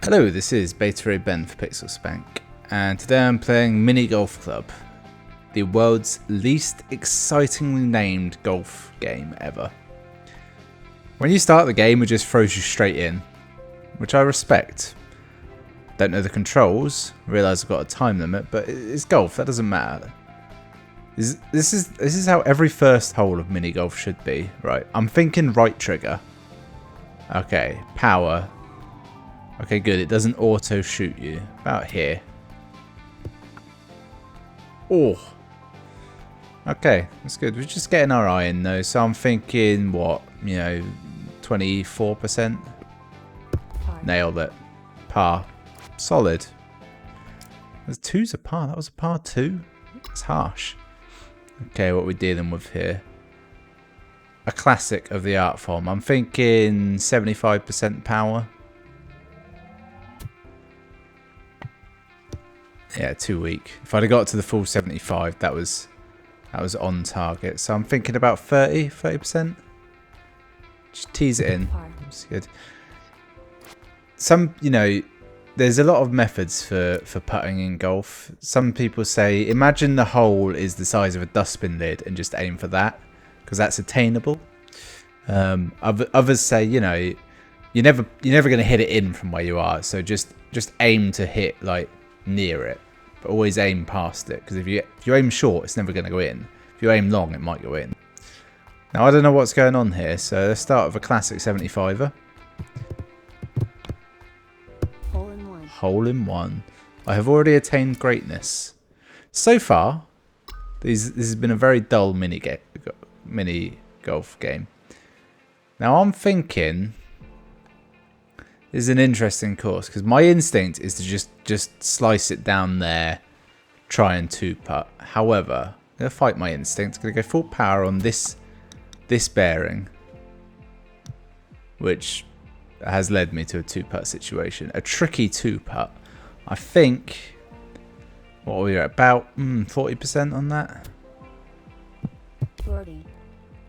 Hello, this is Beta Ray Ben for Pixel Spank, and today I'm playing Mini Golf Club, the world's least excitingly named golf game ever. When you start the game, it just throws you straight in, which I respect. Don't know the controls, realise I've got a time limit, but it's golf, that doesn't matter. This is how every first hole of mini golf should be, right? I'm thinking right trigger. Okay, power. Okay, good. It doesn't auto shoot you. About here. Oh. Okay, that's good. We're just getting our eye in though. So I'm thinking, what, 24%? Nailed it. Par. Solid. There's two's a par. That was a par two. It's harsh. Okay, what are we dealing with here? A classic of the art form. I'm thinking 75% power. Yeah, too weak. If I'd have got to the full 75, that was on target. So I'm thinking about 30%. Just tease it in. That's good. There's a lot of methods for putting in golf. Some people say, imagine the hole is the size of a dustbin lid and just aim for that, because that's attainable. Others say, you're never going to hit it in from where you are. So just aim to hit like near it, but always aim past it, because if you aim short, it's never going to go in. If you aim long, it might go in. Now I don't know what's going on here, so let's start with a classic 75er. Hole in one. I have already attained greatness. So far, this has been a very dull mini golf game. Now I'm thinking this is an interesting course, because my instinct is to just slice it down there, try and two-putt. However, I'm going to fight my instinct. I'm going to go full power on this bearing, which has led me to a two-putt situation. A tricky two-putt. I think, what are we at? About 40% on that? 40.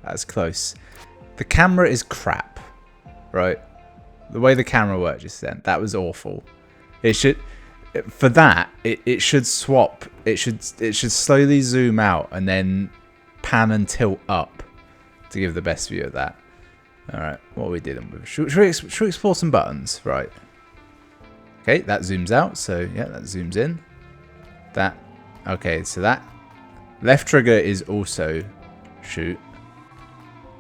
That's close. The camera is crap, right? The way the camera worked just then, that was awful. It should swap. It should slowly zoom out and then pan and tilt up to give the best view of that. All right, what are we dealing with? Should we explore some buttons? Right. Okay, that zooms out. So yeah, that zooms in. That. Okay, so that left trigger is also shoot.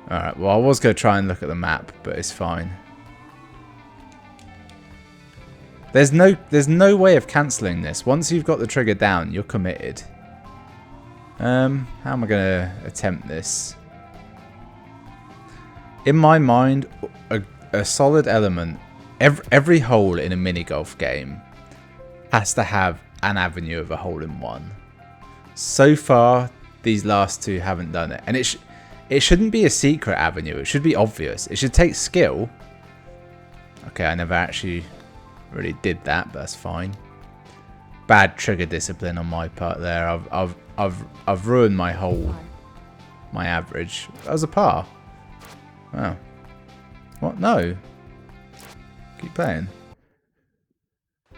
All right. Well, I was gonna try and look at the map, but it's fine. There's no way of cancelling this. Once you've got the trigger down, you're committed. How am I going to attempt this? In my mind, a solid element, every hole in a mini golf game has to have an avenue of a hole in one. So far, these last two haven't done it. And it shouldn't be a secret avenue. It should be obvious. It should take skill. Okay, I never actually really did that, but that's fine. Bad trigger discipline on my part there. I've ruined my average. That was a par. Wow. What? No. Keep playing.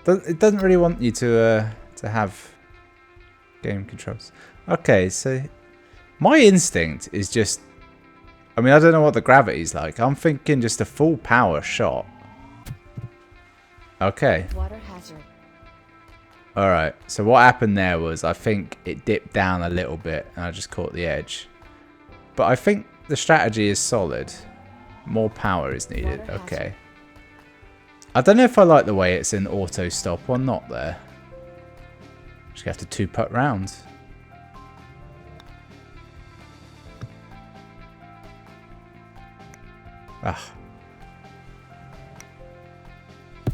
It doesn't really want you to have game controls. Okay, so my instinct is just, I mean, I don't know what the gravity's like. I'm thinking just a full power shot. Okay. Water hazard. Alright, so what happened there was I think it dipped down a little bit and I just caught the edge. But I think the strategy is solid. More power is needed. Okay. I don't know if I like the way it's in auto stop or not there. Just have to two-putt round. Ah.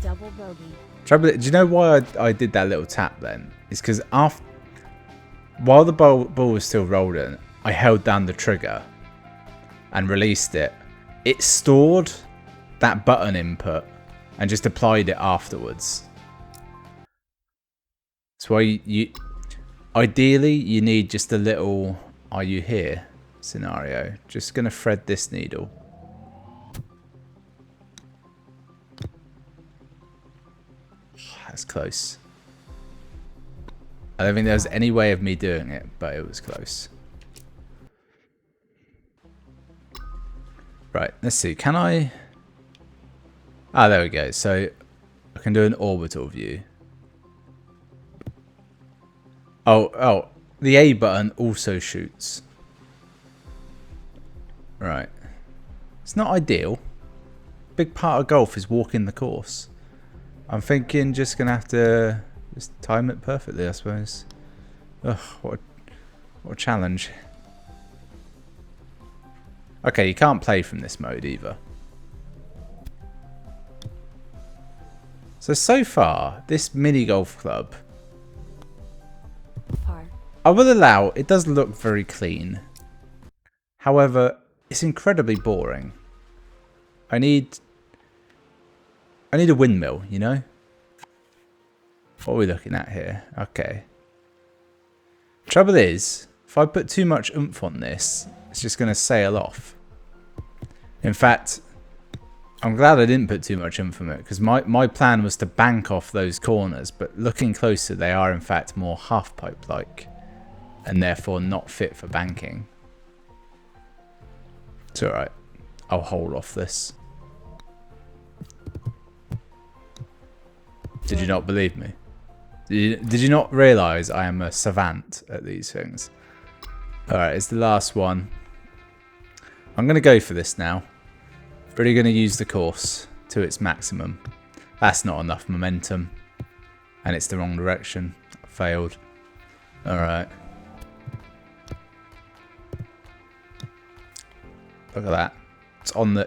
Double bogey. Do you know why I did that little tap then? It's because while the ball was still rolling, I held down the trigger and released it. It stored that button input and just applied it afterwards. That's why ideally you need just a little "are you here" scenario. Just gonna thread this needle. that's close. I don't think there was any way of me doing it, but it was close. Right, let's see. Can I... Ah, there we go. So I can do an orbital view. Oh, the A button also shoots. Right. It's not ideal. Big part of golf is walking the course. I'm thinking just going to have to just time it perfectly, I suppose. Ugh, what a challenge. Okay, you can't play from this mode either. So far, this mini golf club, Par. I will allow, it does look very clean. However, it's incredibly boring. I need a windmill, you know? What are we looking at here? Okay. Trouble is, if I put too much oomph on this, it's just going to sail off. In fact, I'm glad I didn't put too much oomph on it, because my plan was to bank off those corners, but looking closer, they are in fact more half-pipe-like, and therefore not fit for banking. It's alright. I'll hold off this. Did you not believe me? Did you not realise I am a savant at these things? Alright, it's the last one. I'm going to go for this now. Really going to use the course to its maximum. That's not enough momentum. And it's the wrong direction. I failed. Alright. Look at that.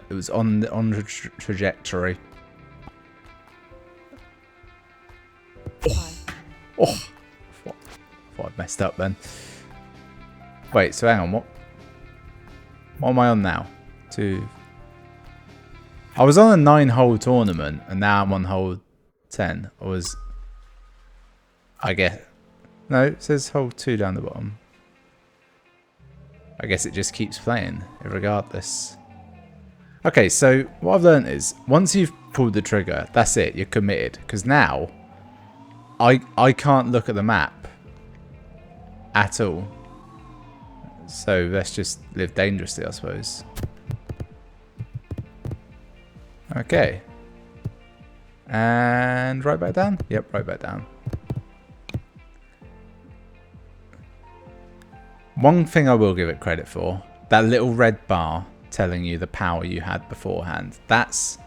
It was on the trajectory. Oh, thought I messed up then. Wait, so hang on, what am I on now? I was on a 9-hole tournament, and now I'm on hole 10. I guess, no, it says hole 2 down the bottom. I guess it just keeps playing, regardless. Okay, so what I've learned is, once you've pulled the trigger, that's it, you're committed. Because now, I can't look at the map at all. So let's just live dangerously, I suppose. Okay. And right back down? Yep, right back down. One thing I will give it credit for, that little red bar telling you the power you had beforehand. That's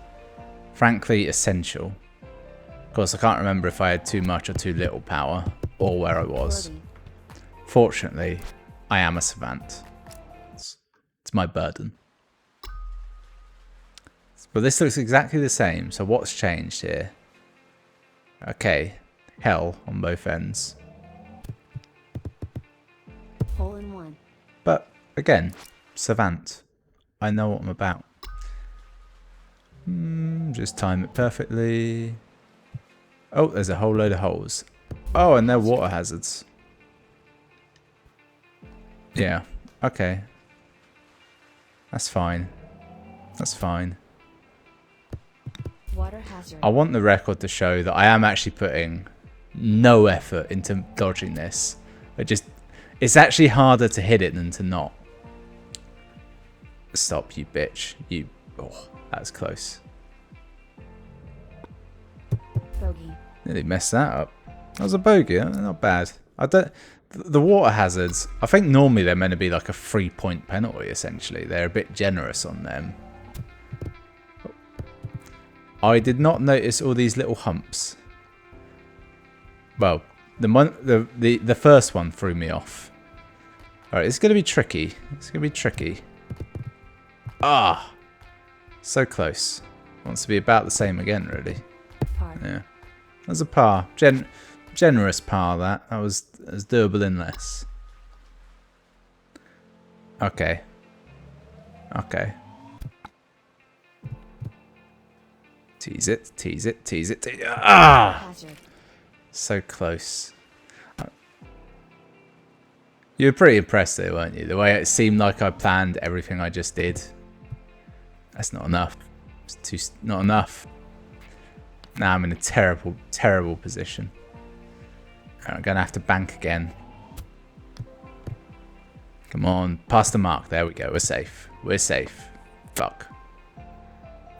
frankly essential. Of course, I can't remember if I had too much or too little power, or where I was. Fortunately, I am a savant. It's my burden. But this looks exactly the same, so what's changed here? Okay, hell on both ends. Hole in one. But, again, savant. I know what I'm about. Just time it perfectly. Oh, there's a whole load of holes. Oh, and they're water hazards. Yeah, okay. That's fine. That's fine. Water hazard. I want the record to show that I am actually putting no effort into dodging this. It's actually harder to hit it than to not. Stop, you bitch. Oh, that was close. Bogey. Nearly messed that up. That was a bogey, not bad. The water hazards, I think normally they're meant to be like a 3-point penalty, essentially. They're a bit generous on them. I did not notice all these little humps. Well, the first one threw me off. Alright, it's going to be tricky. It's going to be tricky. Ah! So close. Wants to be about the same again, really. Par. Yeah. That's a par. Generous par, that. That was doable in less. Okay. Okay. Tease it, tease it, tease it, tease it. Ah! Hazard. So close. You were pretty impressed there, weren't you? The way it seemed like I planned everything I just did. That's not enough. It's not enough. Now I'm in a terrible, terrible position. I'm going to have to bank again. Come on, past the mark. There we go. We're safe. We're safe. Fuck.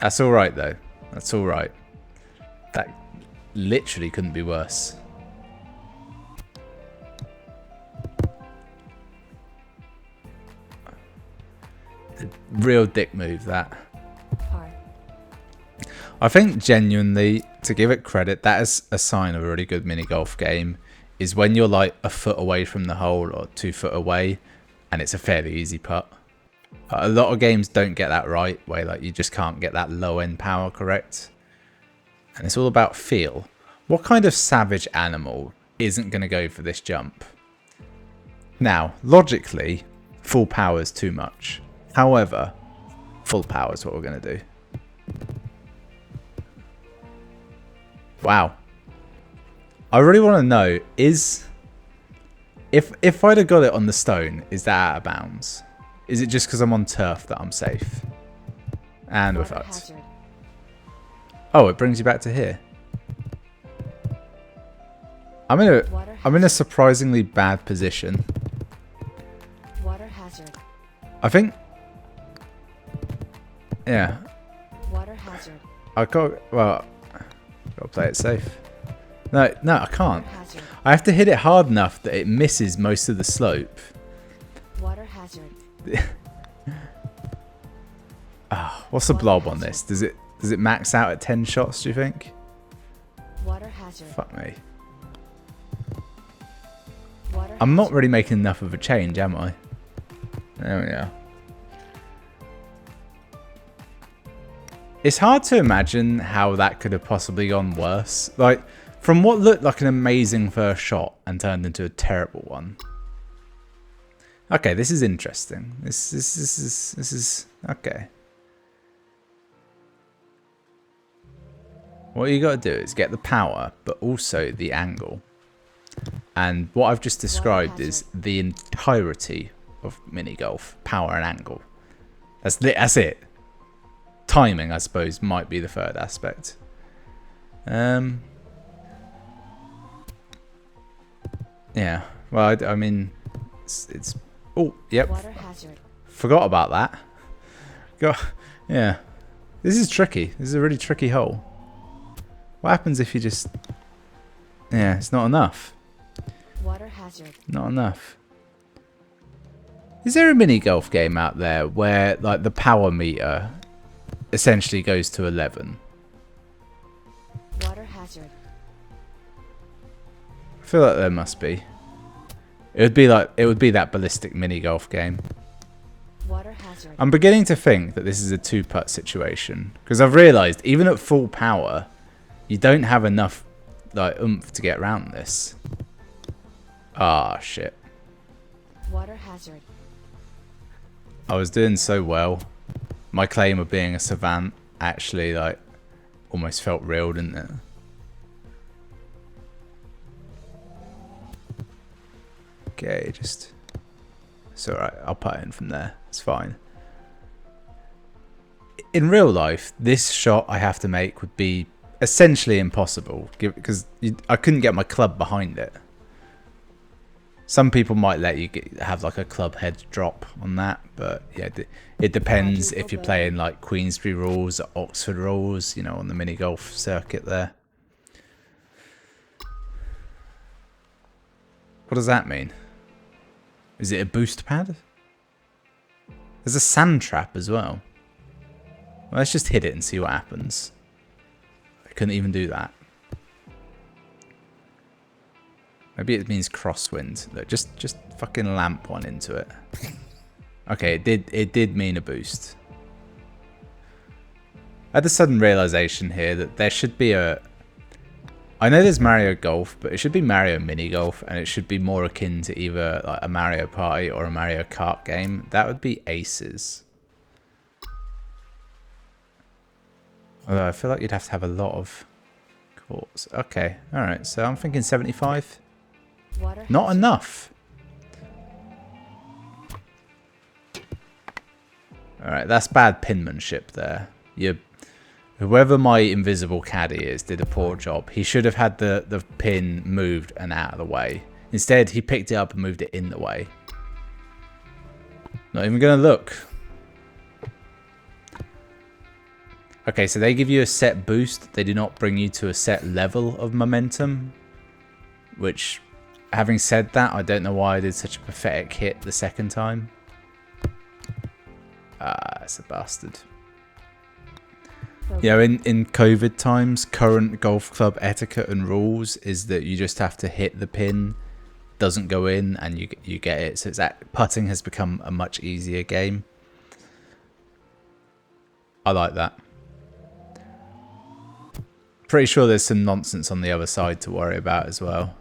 That's all right, though. That's all right. That literally couldn't be worse. The real dick move, that. Par. I think genuinely, to give it credit, that is a sign of a really good mini golf game, is when you're like a foot away from the hole or 2 foot away and it's a fairly easy putt. A lot of games don't get that right, where like you just can't get that low end power correct. And it's all about feel. What kind of savage animal isn't going to go for this jump? Now, logically, full power is too much. However, full power is what we're going to do. Wow. I really want to know, is... If I'd have got it on the stone, is that out of bounds? Is it just because I'm on turf that I'm safe? And we're Water fucked. hazard. Oh, it brings you back to here. I'm in a surprisingly bad position. Water hazard. I think... Yeah. Water hazard. Gotta play it safe. No, I can't. Water hazard. I have to hit it hard enough that it misses most of the slope. Water hazard. What's the blob on this? Does it max out at 10 shots, do you think? Water hazard. Fuck me. Water I'm not hazard. really making enough of a change, am I? There we are. It's hard to imagine how that could have possibly gone worse. Like, from what looked like an amazing first shot and turned into a terrible one. Okay, this is interesting. This is okay. What you got to do is get the power, but also the angle. And what I've just described is the entirety of mini golf, power and angle. That's it. Timing, I suppose, might be the third aspect. Yeah. Well, I mean, it's. Oh, yep. Water hazard. Forgot about that. Yeah. This is tricky. This is a really tricky hole. What happens if you just... Yeah, it's not enough. Water hazard. Not enough. Is there a mini golf game out there where like the power meter essentially goes to 11? Water hazard. I feel like there must be. It would be that ballistic mini golf game. Water hazard. I'm beginning to think that this is a 2-putt situation because I've realised even at full power, you don't have enough like oomph to get around this. Ah, shit. Water hazard. I was doing so well. My claim of being a savant actually like almost felt real, didn't it? Okay, just... It's alright, I'll put it in from there. It's fine. In real life, this shot I have to make would be essentially impossible because I couldn't get my club behind it. Some people might let you have like a club head drop on that, but yeah, it depends if you're playing like Queensbury rules or Oxford rules, you know, on the mini golf circuit there. What does that mean? Is it a boost pad? There's a sand trap as well. Well, let's just hit it and see what happens. I couldn't even do that. Maybe it means crosswind. Look, just fucking lamp one into it. Okay, it did mean a boost. I had a sudden realization here that there should be a... I know there's Mario Golf, but it should be Mario Mini Golf, and it should be more akin to either like a Mario Party or a Mario Kart game. That would be aces. Although I feel like you'd have to have a lot of courts. Okay, alright, so I'm thinking 75. Water Not hazard. enough. Alright, that's bad pinmanship there. Whoever my invisible caddy is did a poor job. He should have had the pin moved and out of the way. Instead, he picked it up and moved it in the way. Not even going to look. Okay, so they give you a set boost. They do not bring you to a set level of momentum. Which, having said that, I don't know why I did such a pathetic hit the second time. Ah, it's a bastard. You know, in COVID times, current golf club etiquette and rules is that you just have to hit the pin, doesn't go in, and you get it. So it's that putting has become a much easier game. I like that. Pretty sure there's some nonsense on the other side to worry about as well.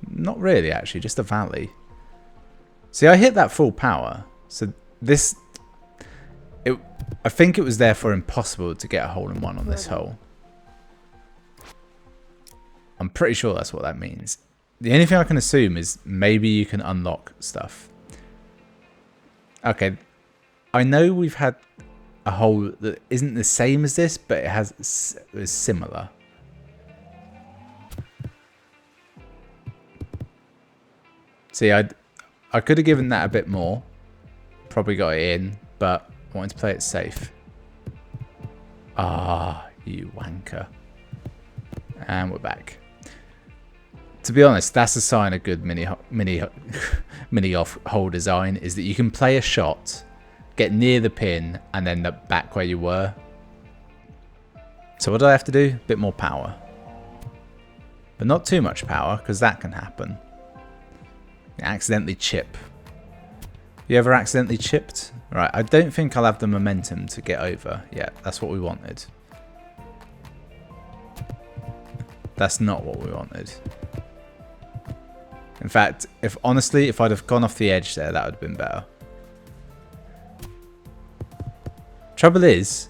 Not really, actually, just a valley. See, I hit that full power. So this... I think it was therefore impossible to get a hole-in-one on this hole. I'm pretty sure that's what that means. The only thing I can assume is maybe you can unlock stuff. Okay, I know we've had a hole that isn't the same as this, but is similar. See, I could have given that a bit more. Probably got it in, but I wanted to play it safe. Ah, you wanker. And we're back. To be honest, that's a sign of good mini golf hole design, is that you can play a shot, get near the pin, and then back where you were. So what do I have to do? A bit more power. But not too much power, because that can happen. You accidentally chip. You ever accidentally chipped? Right, I don't think I'll have the momentum to get over. Yeah, that's what we wanted. That's not what we wanted. In fact, honestly, if I'd have gone off the edge there, that would have been better. Trouble is,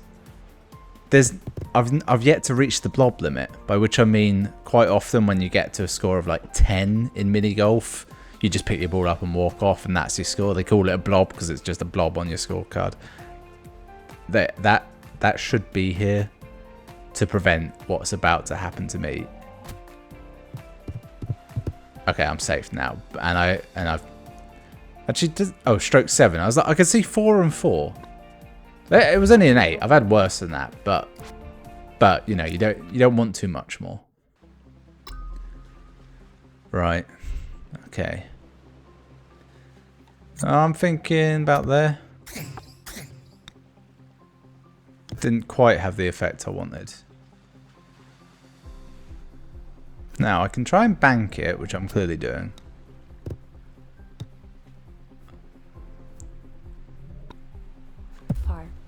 I've yet to reach the blob limit, by which I mean quite often when you get to a score of like 10 in mini golf, you just pick your ball up and walk off, and that's your score. They call it a blob because it's just a blob on your scorecard. That should be here to prevent what's about to happen to me. Okay, I'm safe now, and I've actually stroke 7. I was like, I could see 4 and 4. It was only an 8. I've had worse than that, but you know, you don't want too much more. Right. Okay. I'm thinking about there. Didn't quite have the effect I wanted. Now I can try and bank it, which I'm clearly doing.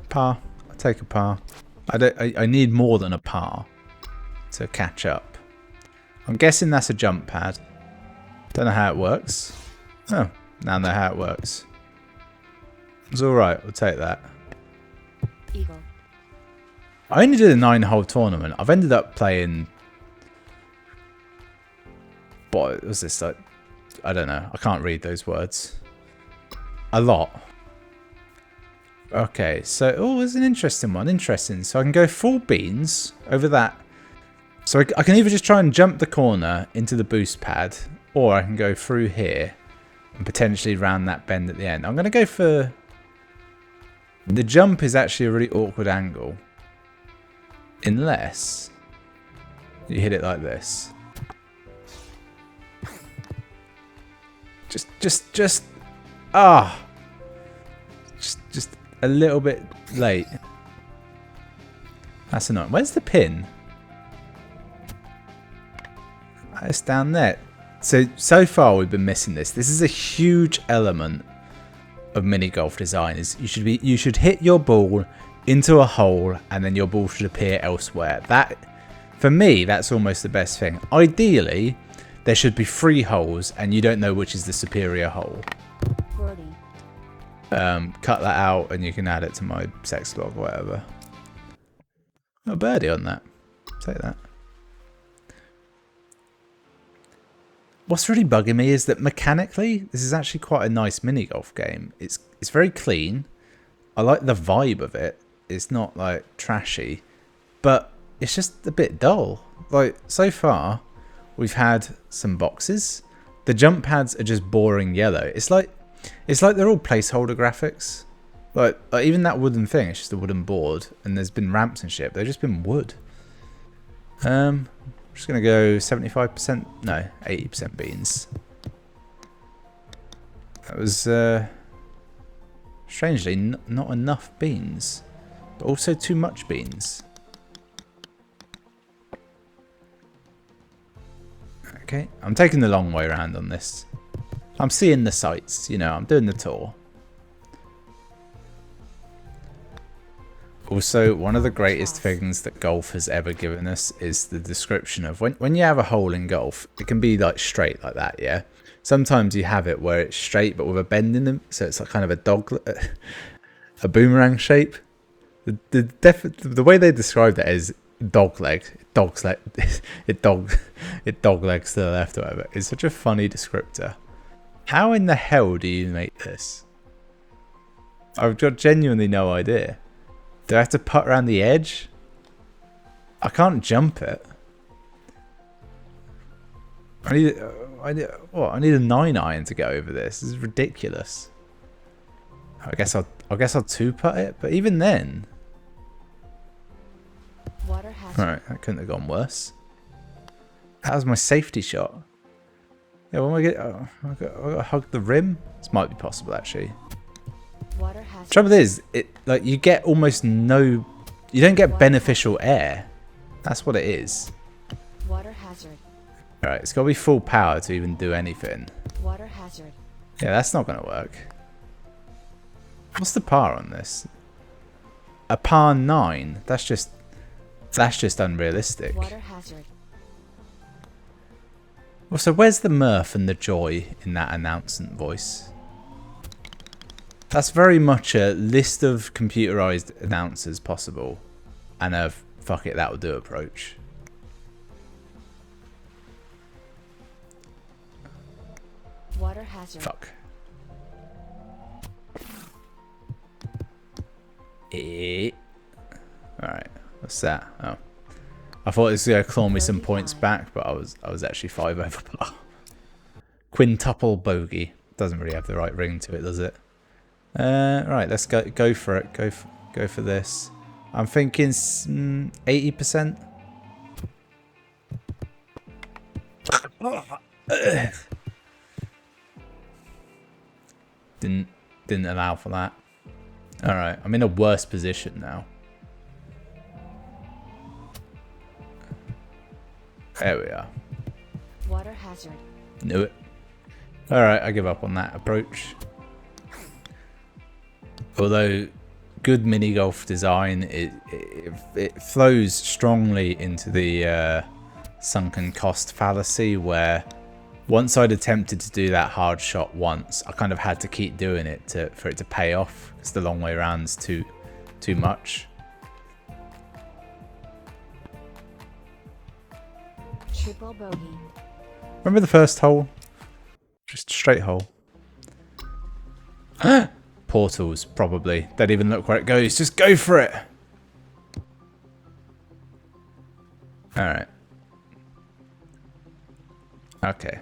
Par. I'll take a par. I need more than a par to catch up. I'm guessing that's a jump pad. Don't know how it works. Oh, now I know how it works. It's alright, we'll take that. Eagle. I only did a 9-hole tournament. I've ended up playing... What was this like? I don't know. I can't read those words. A lot. Okay, so... Oh, there's an interesting one. Interesting. So I can go full beans over that. So I can either just try and jump the corner into the boost pad, or I can go through here and potentially round that bend at the end. I'm going to go for... The jump is actually a really awkward angle. Unless you hit it like this. Just a little bit late. That's annoying. Where's the pin? It's down there. So far we've been missing this. This is a huge element of mini golf design. Is you should hit your ball into a hole and then your ball should appear elsewhere. That, for me, that's almost the best thing. Ideally, there should be 3 holes and you don't know which is the superior hole. Cut that out and you can add it to my sex log or whatever. A birdie on that. Take that. What's really bugging me is that mechanically, this is actually quite a nice mini golf game. It's very clean. I like the vibe of it. It's not like trashy. but it's just a bit dull. Like, so far, we've had some boxes. The jump pads are just boring yellow. It's like they're all placeholder graphics. Like even that wooden thing, it's just a wooden board, and there's been ramps and shit. They've just been wood. I'm just gonna go 75%. No, 80% beans. That was strangely not enough beans, but also too much beans. Okay, I'm taking the long way around on this. I'm seeing the sights, you know, I'm doing the tour. Also, one of the greatest things that golf has ever given us is the description of when you have a hole in golf, it can be like straight like that, yeah? Sometimes you have it where it's straight but with a bend in them, so it's like kind of a boomerang shape. The way they describe that is dog leg. It dog legs to the left or whatever. It's such a funny descriptor. How in the hell do you make this? I've got genuinely no idea. Do I have to putt around the edge? I can't jump it. I need a 9-iron to go over this. This is ridiculous. I guess I'll two putt it, but even then. Water hazard. Alright, that couldn't have gone worse. That was my safety shot. Yeah, when I get, I got to hug the rim. This might be possible actually. Water hazard. Trouble is, you get almost no, you don't get beneficial air. That's what it is. Water hazard. Alright, it's got to be full power to even do anything. Water hazard. Yeah, that's not going to work. What's the par on this? A par 9. That's just unrealistic. Water hazard. Also, where's the mirth and the joy in that announcement voice? That's very much a list of computerized announcers possible, and a fuck it, that'll do approach. Water hazard. Fuck. Alright, what's that? Oh. I thought it was going to claw me some points back, but I was actually 5 over par. Quintuple bogey. Doesn't really have the right ring to it, does it? Right, let's go for it. Go for this. I'm thinking 80%. Didn't allow for that. All right, I'm in a worse position now. There we are. Water hazard. Knew it. All right, I give up on that approach. Although good mini golf design, it flows strongly into the sunken cost fallacy, where once I'd attempted to do that hard shot once, I kind of had to keep doing it for it to pay off, because the long way around's too much. Triple bogey. Remember the first hole? Just straight hole. Portals, probably. Don't even look where it goes. Just go for it. Alright. Okay.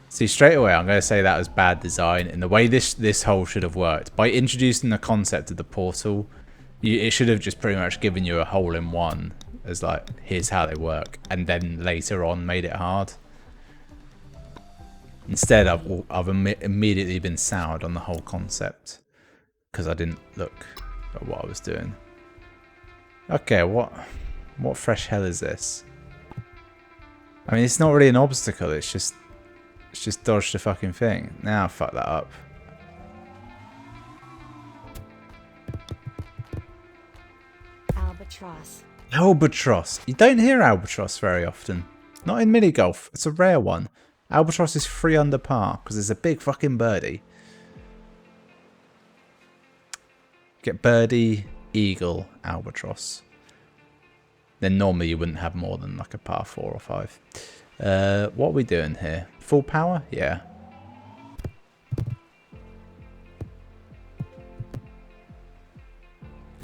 See, straight away, I'm going to say that was bad design. And the way this hole should have worked, by introducing the concept of the portal, it should have just pretty much given you a hole in one as like, here's how they work. And then later on made it hard. Instead, I've immediately been soured on the whole concept because I didn't look at what I was doing. Okay, what fresh hell is this? I mean, it's not really an obstacle. It's just dodge the fucking thing. Now fuck that up. Albatross. Albatross. You don't hear albatross very often. Not in mini golf. It's a rare one. Albatross is 3 under par because it's a big fucking birdie. Get birdie, eagle, albatross. Then normally you wouldn't have more than like a par 4 or 5. What are we doing here? Full power? Yeah.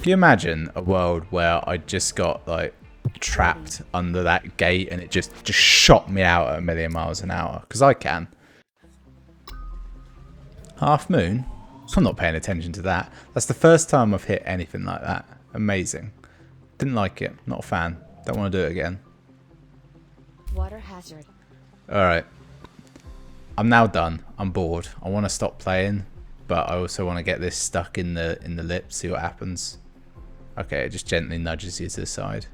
Can you imagine a world where I just got like trapped under that gate and it just shot me out at 1,000,000 miles an hour? Because I can. Half moon? I'm not paying attention to that. That's the first time I've hit anything like that. Amazing. Didn't like it. Not a fan. Don't want to do it again. Water hazard. Alright. I'm now done. I'm bored. I want to stop playing, but I also want to get this stuck in the lip, see what happens. Okay, it just gently nudges you to the side.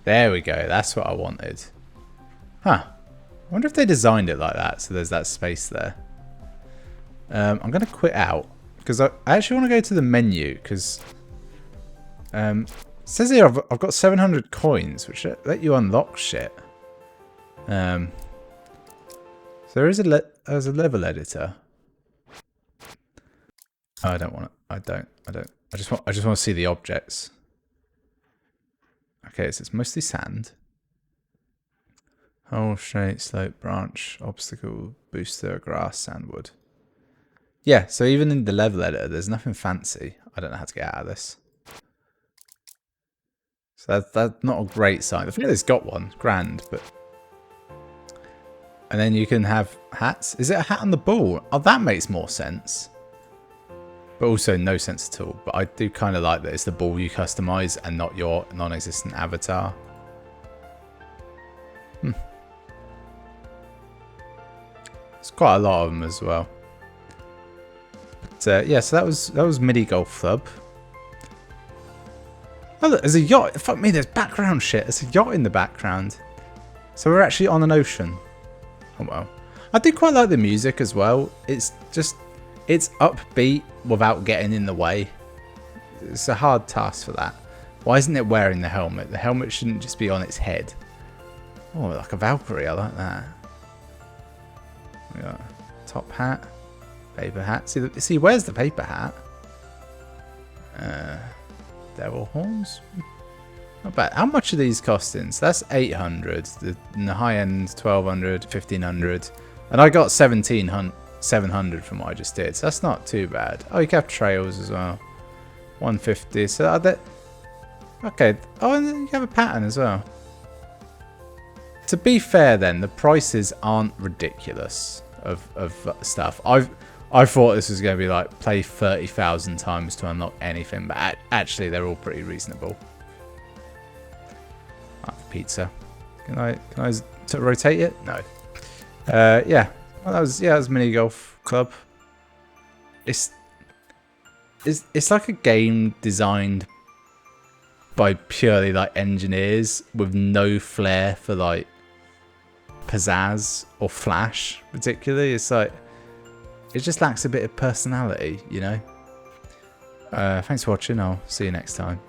There we go. That's what I wanted. Huh. I wonder if they designed it like that, so there's that space there. I'm going to quit out, because I actually want to go to the menu, because it says here I've got 700 coins, which let you unlock shit. So there is there's a level editor. Oh, I don't want it. I don't. I just want to see the objects. Okay, so it's mostly sand. Hole, straight, slope, branch, obstacle, booster, grass, sandwood. Yeah, so even in the level editor, there's nothing fancy. I don't know how to get out of this. So that's not a great sign. The fact that it's got one, grand, but... And then you can have hats. Is it a hat on the ball? Oh, that makes more sense. But also no sense at all. But I do kind of like that it's the ball you customize and not your non-existent avatar. It's quite a lot of them as well. But yeah, so that was Mini Golf Club. Oh look, there's a yacht. Fuck me, there's background shit. There's a yacht in the background. So we're actually on an ocean. Oh well. I do quite like the music as well. It's just, it's upbeat without getting in the way. It's a hard task for that. Why isn't it wearing the helmet? The helmet shouldn't just be on its head. Oh, like a Valkyrie, I like that. We got top hat, paper hat. See, where's the paper hat? Devil horns. Not bad. How much are these costing? So that's 800. In the high end, 1200, 1500, and I got 700 from what I just did. So that's not too bad. Oh, you can have trails as well. 150. So are they... Okay. Oh, and then you have a pattern as well. To be fair then, the prices aren't ridiculous of stuff. I thought this was going to be like play 30,000 times to unlock anything, but actually they're all pretty reasonable. Pizza. Can I rotate it? No. Yeah. Well, that was Mini Golf Club. It's like a game designed by purely like engineers with no flair for like pizzazz or flash particularly. It's like it just lacks a bit of personality, you know. Thanks for watching. I'll see you next time.